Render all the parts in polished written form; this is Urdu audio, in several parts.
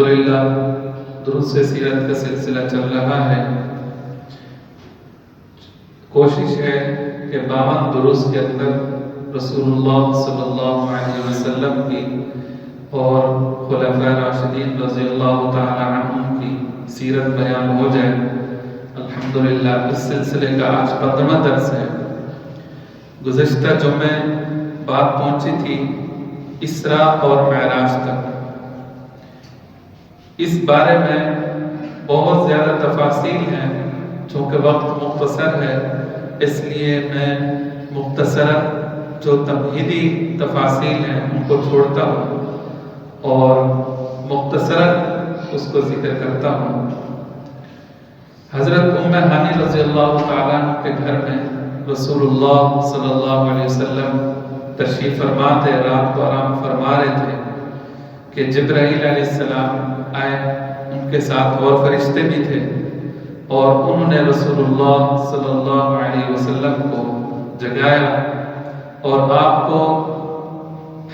الحمدللہ دروس سیرت کا سلسلہ چل رہا ہے۔ کوشش ہے کہ 52 دروس کے اندر رسول اللہ صلی اللہ علیہ وسلم کی اور خلفاء راشدین رضی اللہ تعالی عنہم کی سیرت بیان ہو جائے۔ الحمدللہ اس سلسلے کا آج 15واں درس ہے۔ گزشتہ جمعے بات پہنچی تھی اسراء اور معراج تک۔ اس بارے میں بہت زیادہ تفاصیل ہیں، چونکہ وقت مختصر ہے اس لیے میں مختصراً جو تمہیدی تفاصیل ہیں ان کو چھوڑتا ہوں اور مختصراً اس کو ذکر کرتا ہوں۔ حضرت ام ہانی رضی اللہ تعالیٰ عنہ کے گھر میں رسول اللہ صلی اللہ علیہ وسلم تشریف فرما تھے، رات کو آرام فرما رہے تھے کہ جبرائیل علیہ السلام آئے، ان کے ساتھ اور فرشتے بھی تھے، اور انہوں نے رسول اللہ صلی اللہ علیہ وسلم کو جگایا اور آپ کو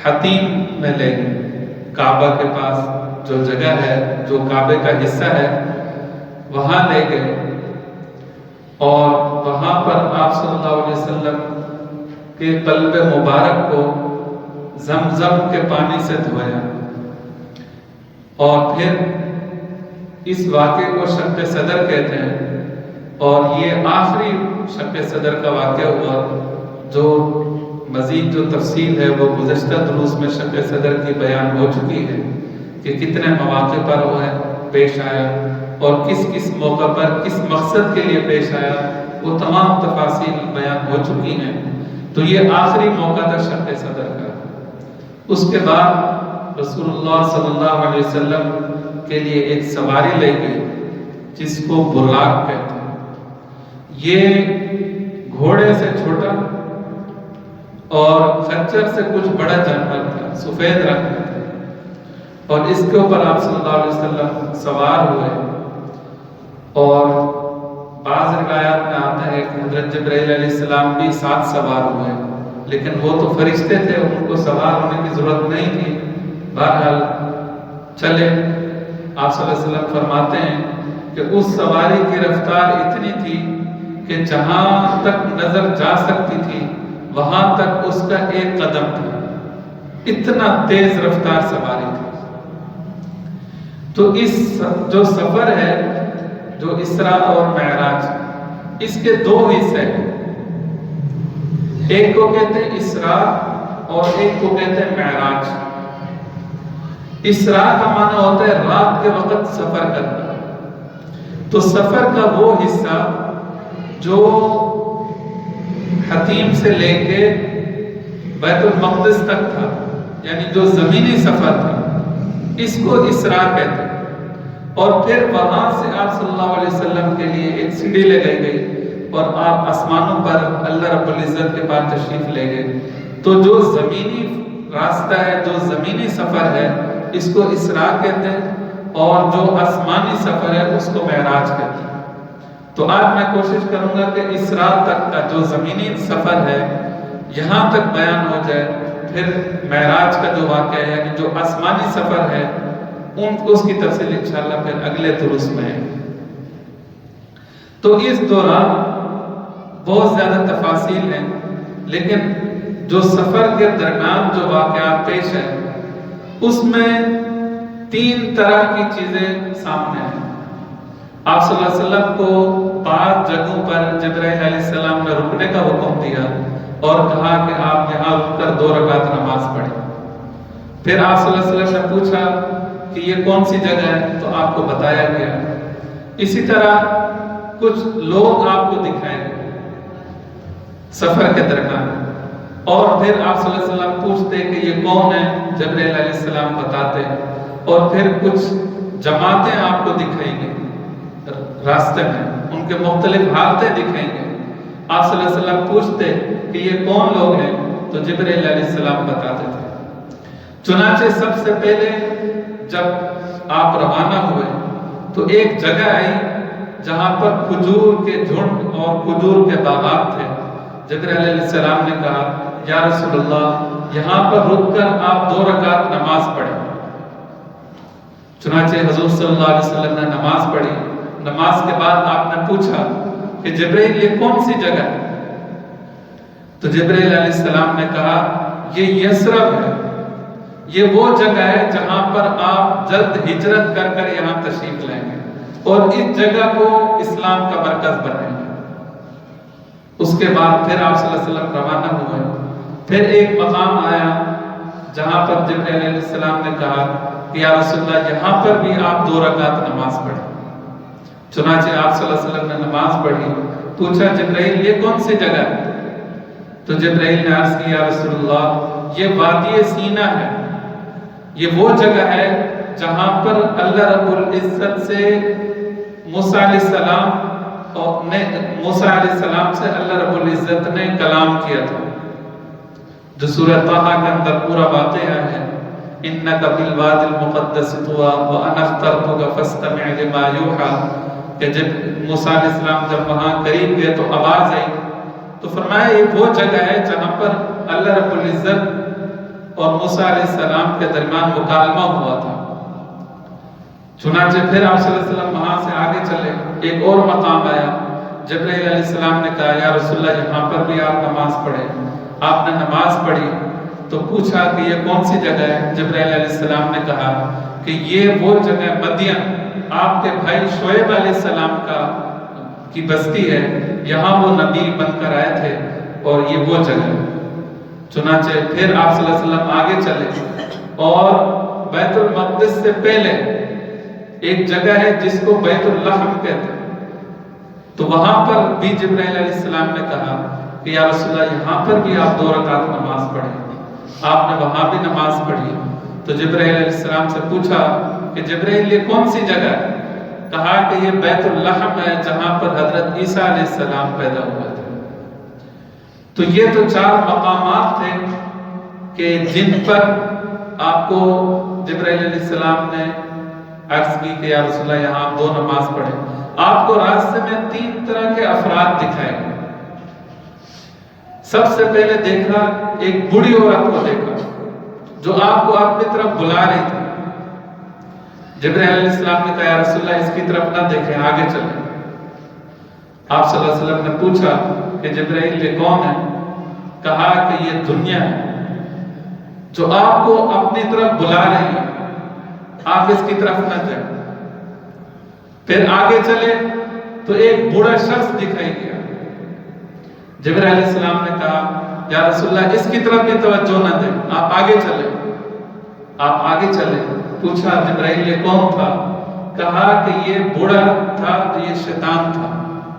حتیم میں لے گئے، کعبہ کے پاس جو جگہ ہے، جو کعبے کا حصہ ہے، وہاں لے گئے اور وہاں پر آپ صلی اللہ علیہ وسلم کے قلب مبارک کو زمزم کے پانی سے دھویا، اور پھر اس واقعے کو شق صدر کہتے ہیں، اور یہ آخری شق صدر کا واقعہ ہوا۔ جو مزید جو تفصیل ہے وہ گزشتہ دروس میں شق صدر کی بیان ہو چکی ہے کہ کتنے مواقع پر وہ پیش آیا اور کس کس موقع پر کس مقصد کے لیے پیش آیا، وہ تمام تفاصیل بیان ہو چکی ہیں۔ تو یہ آخری موقع تھا شق صدر کا۔ اس کے بعد رسول اللہ صلی اللہ علیہ وسلم کے لیے ایک سواری لے گئی جس کو براق کہتے ہیں۔ یہ گھوڑے سے چھوٹا اور خچر سے کچھ بڑا جانور تھا، سفید رنگ کا تھا، اور اس کے اوپر آپ صلی اللہ علیہ وسلم سوار ہوئے۔ اور بعض روایات میں آتا ہے کہ حضرت جبرائیل علیہ السلام بھی ساتھ سوار ہوئے، لیکن وہ تو فرشتے تھے، ان کو سوار ہونے کی ضرورت نہیں تھی۔ بہرحال چلے۔ آپ صلی اللہ علیہ وسلم فرماتے ہیں کہ اس سواری کی رفتار اتنی تھی کہ جہاں تک نظر جا سکتی تھی وہاں تک اس کا ایک قدم تھا، اتنا تیز رفتار سواری تھی۔ تو اس جو سفر ہے، جو اسراء اور معراج، اس کے دو حصے ہیں، ایک کو کہتے ہیں اسراء اور ایک کو کہتے ہیں معراج۔ اسراء کا معنی ہوتا ہے رات کے وقت سفر کرنا۔ تو سفر کا وہ حصہ جو حتیم سے لے کے بیت المقدس تک تھا، یعنی جو زمینی سفر تھا، اس کو اسراء کہتے ہیں۔ اور پھر وہاں سے آپ صلی اللہ علیہ وسلم کے لیے ایک سیڑھی لگائی گئی اور آپ آسمانوں پر اللہ رب العزت کے پاس تشریف لے گئے۔ تو جو زمینی راستہ ہے، جو زمینی سفر ہے، اس کو اسراء کہتے ہیں، اور جو آسمانی سفر ہے اس کو معراج کہتے ہیں۔ تو آج میں کوشش کروں گا کہ اسراء تک کا جو زمینی سفر ہے یہاں تک بیان ہو جائے، پھر معراج کا جو واقعہ ہے، یعنی جو آسمانی سفر ہے، اس کی تفصیل انشاءاللہ پھر اگلے دروس میں ہے۔ تو اس دوران بہت زیادہ تفاصیل ہیں، لیکن جو سفر کے درمیان جو واقعات پیش ہیں اس میں 3 طرح کی چیزیں سامنے ہیں۔ آپ صلی اللہ علیہ وسلم کو 5 جگہوں پر جبرائیل علیہ السلام نے رکنے کا حکم دیا اور کہا کہ آپ یہاں رک کر 2 رکعت نماز پڑھیں۔ پھر آپ صلی اللہ علیہ وسلم نے پوچھا کہ یہ کون سی جگہ ہے، تو آپ کو بتایا گیا۔ اسی طرح کچھ لوگ آپ کو دکھائیں گے سفر کے درمیان، اور پھر آپ صلی اللہ علیہ وسلم پوچھتے کہ یہ کون ہے، جبرائیل علیہ السلام بتاتے، اور پھر کچھ جماعتیں آپ کو دکھائیں گے راستے میں، ان کے مختلف حالتیں دکھائیں گے۔ آپ صلی اللہ علیہ وسلم پوچھتے کہ یہ کون لوگ ہیں، تو جبرائیل علیہ السلام بتاتے تھے۔ چنانچہ سب سے پہلے جب آپ روانہ ہوئے تو ایک جگہ آئی جہاں پر کھجور کے جھنڈ اور کھجور کے باغات تھے۔ جبرائیل علیہ السلام نے کہا یا رسول اللہ، یہاں پر رک کر آپ 2 رکعت نماز پڑھیں۔ چنانچہ حضور صلی اللہ علیہ وسلم نے نماز پڑھی. نماز کے بعد آپ نے پوچھا کہ جبرائیل یہ کون سی جگہ ہے؟ تو جبرائیل علیہ السلام نے کہا یہ یثرب ہے، یہ وہ جگہ ہے جہاں پر آپ جلد ہجرت کر کر یہاں تشریف لائیں گے اور اس جگہ کو اسلام کا مرکز بنائیں گے. اس کے بعد پھر آپ صلی اللہ علیہ وسلم روانہ ہوئے. پھر ایک مقام آیا جہاں پر جبرائیل علیہ السلام نے کہا کہ یا رسول اللہ یہاں پر بھی آپ 2 رکعت نماز پڑھیں. چنانچہ آپ صلی اللہ علیہ وسلم نے نماز پڑھی. پوچھا جبرائیل یہ کون سی جگہ ہے؟ تو جبرائیل نے عرض کی یا رسول اللہ یہ وادی سینا ہے، یہ وہ جگہ ہے جہاں پر اللہ رب العزت سے موسیٰ علیہ السلام سے اللہ رب العزت نے کلام کیا تھا، جو سورہ طٰہٰ کے اندر پورا واقعہ ہے. اِنَّكَ بِالْوَادِ الْمُقَدَّسِ طُوَىٰ وَأَنَا اخْتَرْتُكَ فَاسْتَمِعْ لِمَا يُوحَىٰ کہ جب موسیٰ علیہ السلام جب وہاں قریب گئے تو آواز آئی تو فرمایا یہ وہ جگہ ہے جہاں پر اللہ رب العزت اور موسیٰ علیہ السلام کے درمیان مکالمہ ہوا تھا. چنانچہ پھر آپ صلی اللہ علیہ وسلم وہاں سے آگے چلے. ایک اور مقام آیا. جبرائیل علیہ السلام نے کہا یا رسول اللہ یہاں پر بھی آپ نماز پڑھیں. آپ نے نماز پڑھی تو پوچھا کہ یہ کون سی جگہ ہے؟ جبرائیل علیہ السلام نے کہا کہ یہ وہ جگہ مدین آپ کے بھائی شعیب علیہ السلام کی بستی ہے، یہاں وہ نبی بن کر آئے تھے اور یہ وہ جگہ. چنانچہ پھر آپ صلی اللہ علیہ وسلم آگے چلے اور بیت المقدس سے پہلے ایک جگہ ہے جس کو بیت اللحم کہتے ہیں. تو وہاں پر بھی جبرائیل علیہ السلام نے کہا کہ یا رسول اللہ یہاں پر بھی آپ 2 رکعت نماز پڑھیں. آپ نے وہاں بھی نماز پڑھی. تو جبرائیل علیہ السلام سے پوچھا کہ جبرائیل یہ کون سی جگہ ہے؟ کہا کہ یہ بیت اللحم ہے جہاں پر حضرت عیسیٰ علیہ السلام پیدا ہوئے تھے. تو یہ تو 4 مقامات تھے کہ جن پر آپ کو جبرائیل علیہ السلام نے عرض کی کہ یا رسول اللہ یہاں آپ 2 نماز پڑھیں. آپ کو راستے میں 3 طرح کے افراد دکھائے گئے. سب سے پہلے دیکھا ایک بوڑھی عورت کو دیکھا جو آپ کو اپنی طرف بلا رہی تھی. جبرائیل علیہ السلام نے کہا یا رسول اللہ اس کی طرف نہ دیکھیں، آگے چلیں. آپ صلی اللہ علیہ وسلم نے پوچھا کہ جبرائیل یہ کون ہے؟ کہا کہ یہ دنیا ہے جو آپ کو اپنی طرف بلا رہی ہے، آپ اس کی طرف نہ جائیں. پھر آگے چلے تو ایک بوڑھا شخص دکھائی گیا. جبرائیل علیہ السلام نے کہا یا رسول اللہ اس کی طرف بھی توجہ نہ دیں، آپ آگے چلیں. آپ آگے چلے. پوچھا جبرائیل یہ کون تھا؟ کہا کہ یہ بوڑھا تھا، یہ شیطان تھا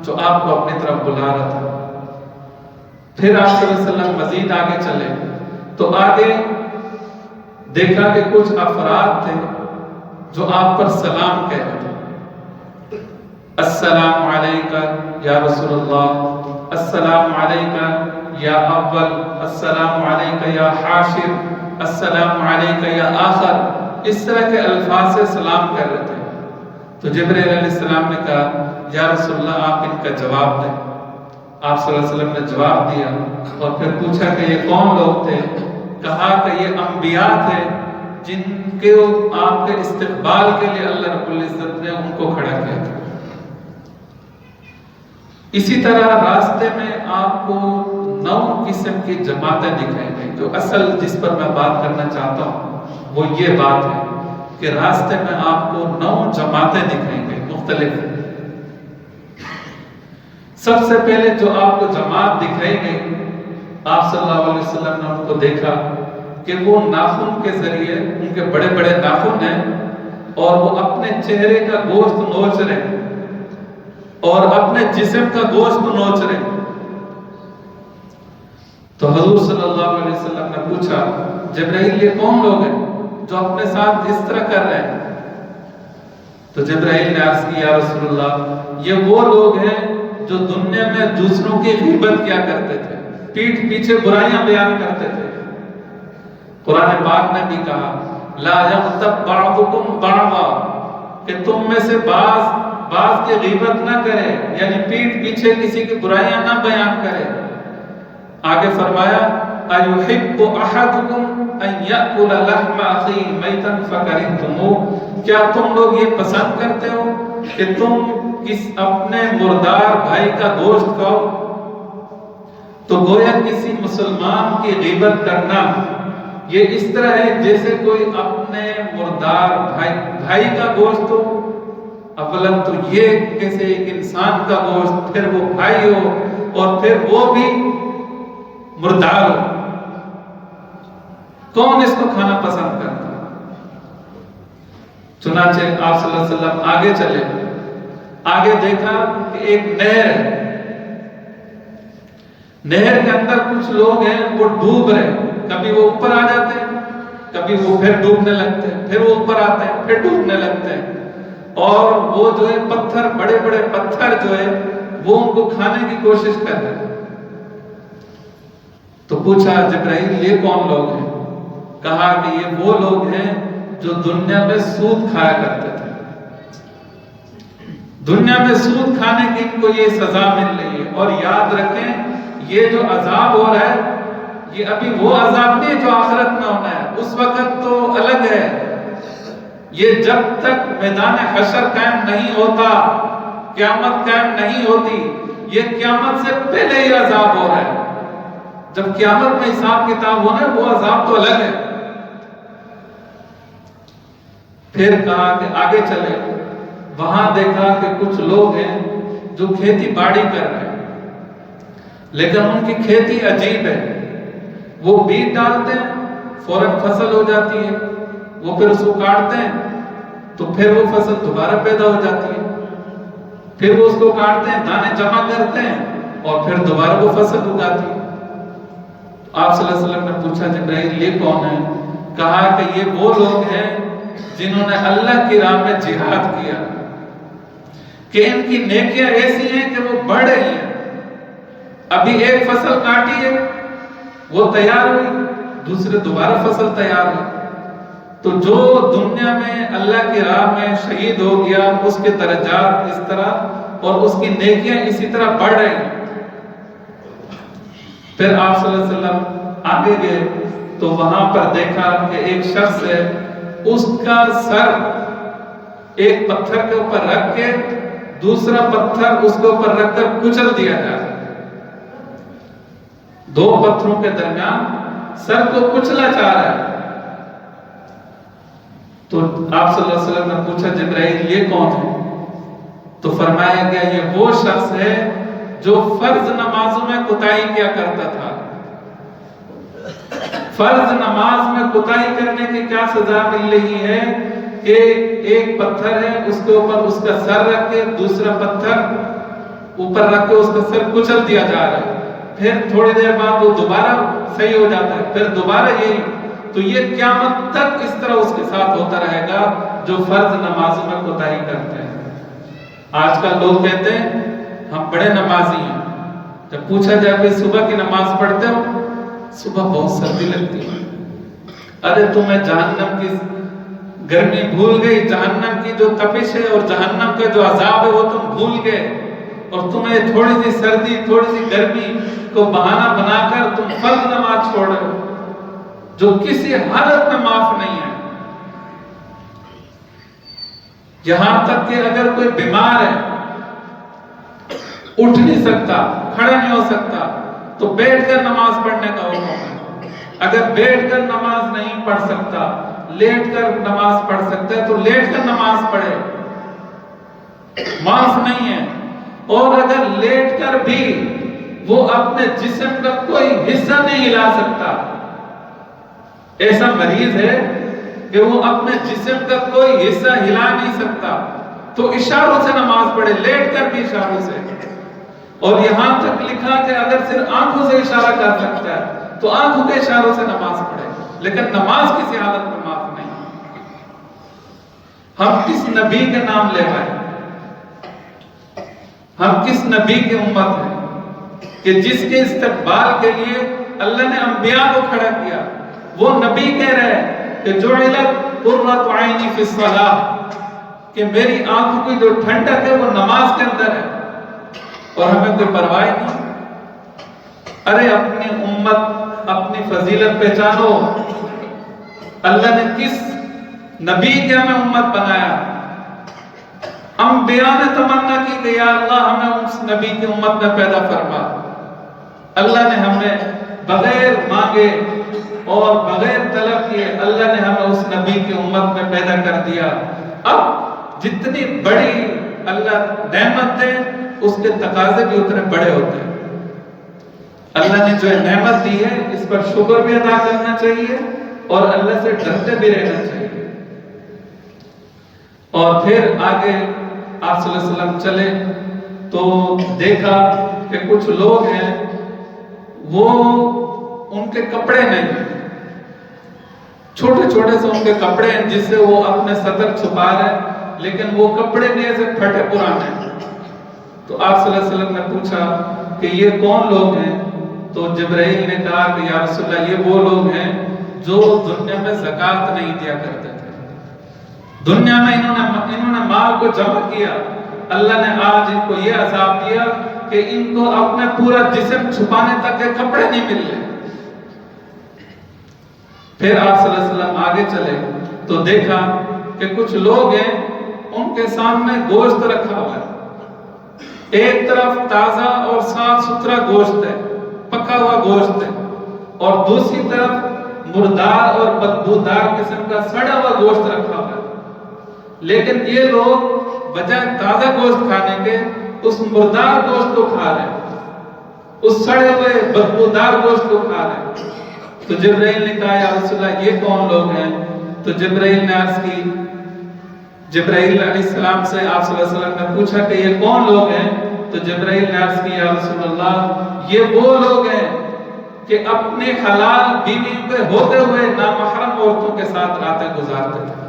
جو آپ کو اپنی طرف بلا رہا تھا. پھر آپ صلی اللہ علیہ وسلم مزید آگے چلے تو آگے دیکھا کہ کچھ افراد تھے جو آپ پر سلام کہہ رہے تھے. السلام علیکہ یا رسول اللہ، السلام علیکہ یا اول، السلام علیکہ یا حاشر، السلام علیکہ یا آخر. اس طرح کے الفاظ سے سلام کر رہے تھے. تو جبرائیل علیہ السلام نے کہا یا رسول اللہ آپ ان کا جواب دیں. آپ صلی اللہ علیہ وسلم نے جواب دیا اور پھر پوچھا کہ یہ کون لوگ تھے؟ کہا کہ یہ انبیاء تھے جن کے آپ کے استقبال کے لیے اللہ رب العزت نے ان کو کھڑا کیا تھا. اسی طرح راستے میں آپ کو 9 قسم کی جماعتیں دکھائی گئی. جو اصل جس پر میں بات کرنا چاہتا ہوں وہ یہ بات ہے کہ راستے میں آپ کو 9 جماعتیں دکھائی گئی مختلف. سب سے پہلے جو آپ کو جماعت دکھائی گئی، آپ صلی اللہ علیہ وسلم نے ان کو دیکھا کہ وہ ناخن کے ذریعے، ان کے بڑے بڑے ناخن ہیں اور وہ اپنے چہرے کا گوشت نوچ رہے ہیں اور اپنے جسم کا گوشت نوچ رہے ہیں. تو حضور صلی اللہ علیہ وسلم نے پوچھا جبرائیل یہ کون لوگ ہیں جو اپنے ساتھ اس طرح کر رہے ہیں؟ تو جبرائیل نے عرض کی یا رسول اللہ یہ وہ لوگ ہیں جو دنیا میں دوسروں کی غیبت کیا کرتے تھے، پیٹھ پیچھے برائیاں بیان کرتے تھے. قرآن پاک نے بھی کہا لا یغتب بعضکم بعضا، کہ تم میں سے بعض کی غیبت نہ کرے، یعنی پیٹھ پیچھے کسی کی برائیاں نہ بیان کرے. آگے فرمایا ایحب احدکم ان یأکل لحم اخی میتا فکرہتموہ، کیا تم لوگ یہ پسند کرتے ہو کہ تم اپنے مردار بھائی کا گوشت کھاؤ؟ تو گویا کسی مسلمان کی غیبت کرنا یہ اس طرح ہے جیسے کوئی اپنے مردار بھائی کا گوشت ہو۔ اولا تو یہ کیسے ایک انسان کا گوشت، پھر وہ بھائی ہو اور پھر وہ بھی مردار ہو، کون اس کو کھانا پسند کرتا؟ چنانچہ آپ صلی اللہ علیہ وسلم آگے چلے، آگے دیکھا کہ ایک نہر ہے، نہر کے اندر کچھ لوگ ہیں وہ ڈوب رہے، کبھی وہ اوپر آ جاتے ہیں، کبھی وہ پھر ڈوبنے لگتے ہیں، پھر وہ اوپر آتے ہیں، پھر ڈوبنے لگتے ہیں، اور وہ جو ہے پتھر، بڑے بڑے پتھر جو ہے وہ ان کو کھانے کی کوشش کر رہے ہیں۔ تو پوچھا جبرائیل یہ کون لوگ ہیں؟ کہا کہ یہ وہ لوگ ہیں جو دنیا میں سود کھایا کرتے تھے، دنیا میں سود کھانے کی ان کو یہ سزا مل رہی ہے۔ اور یاد رکھیں یہ جو عذاب ہو رہا ہے یہ ابھی وہ عذاب نہیں جو آخرت میں ہونا ہے، اس وقت تو الگ ہے۔ یہ جب تک میدان حشر قائم نہیں ہوتا، قیامت قائم نہیں ہوتی، یہ قیامت سے پہلے ہی عذاب ہو رہا ہے۔ جب قیامت میں حساب کتاب ہونا ہے وہ عذاب تو الگ ہے۔ پھر کہا کہ آگے چلے، وہاں دیکھا کہ کچھ لوگ ہیں جو کھیتی باڑی کر رہے ہیں، لیکن ان کی کھیتی عجیب ہے، وہ بیج ڈالتے ہیں فوراً فصل ہو جاتی ہے، وہ پھر اس کو کاٹتے ہیں تو پھر وہ فصل دوبارہ پیدا ہو جاتی ہے، پھر وہ اس کو کاٹتے ہیں، دانے جمع کرتے ہیں اور پھر دوبارہ وہ فصل اگاتی ہے۔ آپ صلی اللہ علیہ وسلم نے پوچھا جبرائیل یہ کون ہے؟ کہا کہ یہ وہ لوگ ہیں جنہوں نے اللہ کی راہ میں جہاد کیا، کہ ان کی نیکیاں ایسی ہیں کہ وہ بڑھ رہی ہیں، ابھی ایک فصل کاٹی ہے وہ تیار ہوئی، دوسرے دوبارہ فصل تیار ہوئی۔ تو جو دنیا میں اللہ کی راہ میں شہید ہو گیا اس کے درجات اس طرح اور اس کی نیکیاں اسی طرح بڑھ رہی ہیں۔ پھر آپ صلی اللہ علیہ وسلم آگے گئے تو وہاں پر دیکھا کہ ایک شخص ہے، اس کا سر ایک پتھر کے اوپر رکھ کے دوسرا پتھر اس کے اوپر رکھ کر کچل دیا جا رہا ہے، دو پتھروں کے درمیان سر کو کچلا جا رہا ہے۔ تو آپ صلی اللہ علیہ وسلم نے پوچھا جبرائیل یہ کون ہے؟ تو فرمایا گیا یہ وہ شخص ہے جو فرض نمازوں میں کوتاہی کیا کرتا تھا۔ فرض نماز میں کوتاہی کرنے کی کیا سزا مل رہی ہے کہ ایک پتھر ہے اس کے اوپر اس کا سر رکھ کے دوسرا پتھر اوپر رکھ کے اس کا سر کچل دیا جا رہا ہے، پھر تھوڑی دیر بعد وہ دوبارہ صحیح ہو جاتا ہے، پھر دوبارہ یہی۔ تو یہ قیامت تک اس طرح اس کے ساتھ ہوتا رہے گا جو فرض نمازوں میں کوتاہی کرتے ہیں۔ آج کل لوگ کہتے ہیں ہم بڑے نمازی ہیں، جب پوچھا جائے کہ صبح کی نماز پڑھتے ہو؟ صبح بہت سردی لگتی ہے۔ ارے تمہیں جہنم کی گرمی بھول گئی، جہنم کی جو تپش ہے اور جہنم کا جو عذاب ہے وہ تم بھول گئے، اور تمہیں تھوڑی سی سردی تھوڑی سی گرمی کو بہانہ بنا کر تم فرض نماز چھوڑ رہے ہو جو کسی حالت میں معاف نہیں ہے۔ یہاں تک کہ اگر کوئی بیمار ہے، اٹھ نہیں سکتا، کھڑا نہیں ہو سکتا، تو بیٹھ کر نماز پڑھنے کا حکم ہے۔ اگر بیٹھ کر نماز نہیں پڑھ سکتا، لیٹ کر نماز پڑھ سکتا ہے تو لیٹ کر نماز پڑھے، معاف نہیں ہے۔ اور اگر لیٹ کر بھی وہ اپنے جسم کا کوئی حصہ نہیں ہلا سکتا، ایسا مریض ہے کہ وہ اپنے جسم کا کوئی حصہ ہلا نہیں سکتا، تو اشاروں سے نماز پڑھے، لیٹ کر بھی اشاروں سے۔ اور یہاں تک لکھا کہ اگر صرف آنکھوں سے اشارہ کر سکتا ہے تو آنکھوں کے اشاروں سے نماز پڑھے، لیکن نماز کسی حالت میں معاف نہیں۔ ہم کس نبی کے نام لے آئے؟ ہم کس نبی کی امت ہیں کہ جس کے استقبال کے لیے اللہ نے انبیاء کو کھڑا کیا؟ وہ نبی کہہ رہے ہیں کہ جعلت قرۃ عینی فی الصلاۃ، کہ میری آنکھوں کی جو ٹھنڈک ہے وہ نماز کے اندر ہے، اور ہمیں کوئی پرواہ نہیں۔ ارے اپنی امت، اپنی فضیلت پہچانو، اللہ نے کس نبی کے ہمیں امت بنایا؟ انبیاء نے تمنا کی کہ یا اللہ ہمیں اس نبی کی امت میں پیدا فرما۔ اللہ نے ہمیں بغیر مانگے اور بغیر طلب کیے اللہ نے ہمیں اس نبی کی امت میں پیدا کر دیا۔ اب جتنی بڑی اللہ نعمت دے اس کے تقاضے بھی اتنے بڑے ہوتے ہیں۔ اللہ نے جو نعمت دی ہے اس پر شکر بھی ادا کرنا چاہیے اور اللہ سے ڈرتے بھی رہنا چاہیے۔ اور پھر آگے آپ صلی اللہ علیہ وسلم چلے تو دیکھا کہ کچھ لوگ ہیں وہ ان کے کپڑے نہیں ہیں، چھوٹے چھوٹے سے ان کے کپڑے ہیں جس سے وہ اپنے صدر چھپا رہے ہیں، لیکن وہ کپڑے بھی ایسے پھٹے پرانے ہیں۔ تو آپ صلی اللہ علیہ وسلم نے پوچھا کہ یہ کون لوگ ہیں؟ تو جبرائیل نے کہا کہ یا رسول اللہ یہ وہ لوگ ہیں جو دنیا میں زکوٰۃ نہیں دیا کرتے تھے، دنیا میں انہوں نے مال کو جمع کیا، اللہ نے آج ان کو یہ عذاب دیا کہ ان کو اپنے پورا جسم چھپانے تک کے کپڑے نہیں مل رہے۔ پھر آپ صلی اللہ علیہ وسلم آگے چلے تو دیکھا کہ کچھ لوگ ہیں ان کے سامنے گوشت رکھا ہوا ہے، ایک طرف تازہ اور صاف ستھرا گوشت ہے، پکا ہوا گوشت ہے، اور دوسری طرف مردار اور بدبودار قسم کا سڑا ہوا گوشت رکھا ہوا ہے۔ لیکن یہ لوگ بجائے تازہ گوشت کھانے کے اس مردار گوشت کو کھا رہے ہیں، اس سڑے ہوئے بدبودار گوشت کو کھا رہے ہیں۔ تو جبرائیل نے کہا یا رسول اللہ یہ کون لوگ ہیں؟ تو جبرائیل نے عرض کی، جبرائیل علیہ السلام سے آپ صلی اللہ علیہ وسلم نے پوچھا کہ یہ کون لوگ ہیں؟ تو جبرائیل نے عرض کی یا رسول اللہ یہ وہ لوگ ہیں کہ اپنے حلال بیوی پہ ہوتے ہوئے نامحرم عورتوں کے ساتھ راتیں گزارتے تھے۔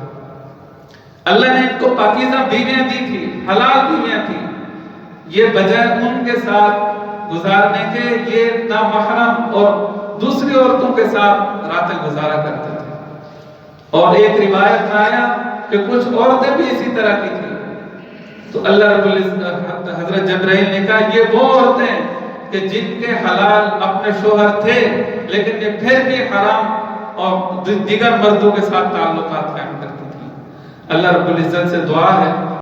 اللہ نے ان کو پاکیزہ بیویاں دی تھی، حلال بیویاں تھی، یہ بجائے ان کے ساتھ گزارنے کے یہ نامحرم اور دوسری عورتوں کے ساتھ راتیں گزارا کرتے تھے۔ اور ایک روایت میں آیا کہ کچھ عورتیں بھی اسی طرح کی تھی۔ تو اللہ رب العزت حضرت جبرائیل نے کہا یہ وہ عورتیں کہ جن کے حلال اپنے شوہر تھے لیکن یہ پھر بھی حرام اور دیگر مردوں کے ساتھ تعلقات قائم کرتی تھی۔ اللہ رب العزت سے دعا ہے